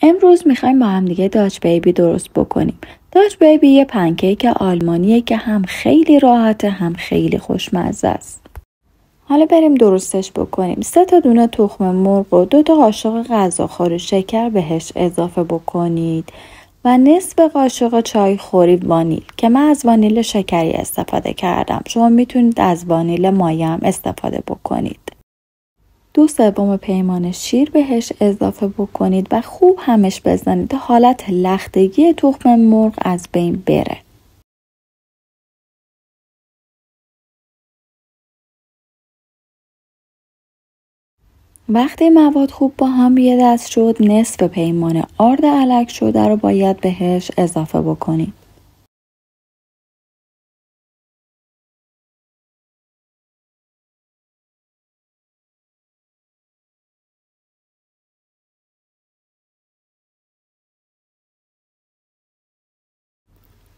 امروز میخوایم با هم دیگه داچ بیبی درست بکنیم. داچ بیبی یه پنکیک آلمانیه که هم خیلی راحته هم خیلی خوشمزه است. حالا بریم درستش بکنیم. 3 دونه تخم مرغ و 2 قاشق غذاخوری شکر بهش اضافه بکنید و نصف قاشق چای خوری وانیل که من از وانیل شکری استفاده کردم. شما میتونید از وانیل مایه هم استفاده بکنید. 2/3 پیمانه شیر بهش اضافه بکنید و خوب همش بزنید تا حالت لختگی تخم مرغ از بین بره. وقتی مواد خوب با هم یه دست شد، نصف پیمانه آرد الک شده رو باید بهش اضافه بکنید.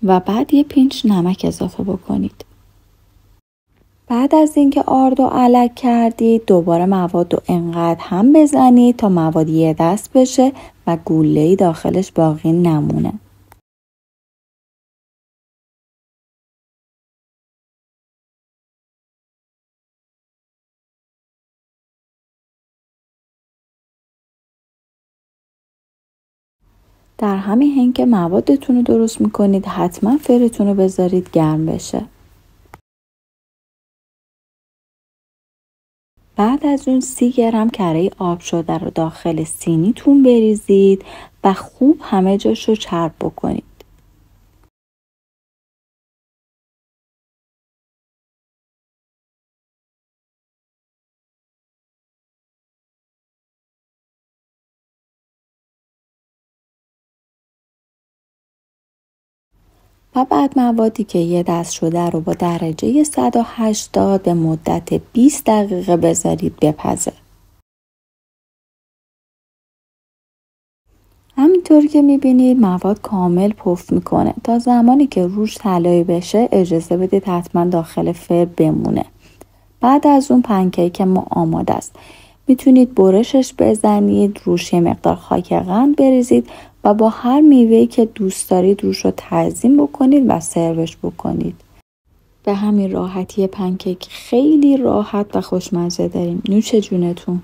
و بعد یه پینچ نمک اضافه بکنید. بعد از اینکه آرد و الک کردید دوباره مواد رو انقدر هم بزنید تا مواد یه دست بشه و گوله‌ای داخلش باقی نمونه. در همین حین که موادتون رو درست میکنید حتما فرتون رو بذارید گرم بشه. بعد از اون 30 گرم کره آب شده رو داخل سینیتون بریزید و خوب همه جاش رو چرب بکنید. و بعد موادی که یه دست شده رو با درجه 180 به مدت 20 دقیقه بذارید بپزه. همینطوری که میبینید مواد کامل پف میکنه. تا زمانی که روش طلایی بشه اجازه بدید حتما داخل فر بمونه. بعد از اون پنکیک ما آماده است. میتونید برشش بزنید، روش یه مقدار خاک قند بریزید و با هر میوه‌ای که دوست دارید روش رو تزیین بکنید و سروش بکنید. به همین راحتی پنکیک خیلی راحت و خوشمزه داریم. نوش جونتون.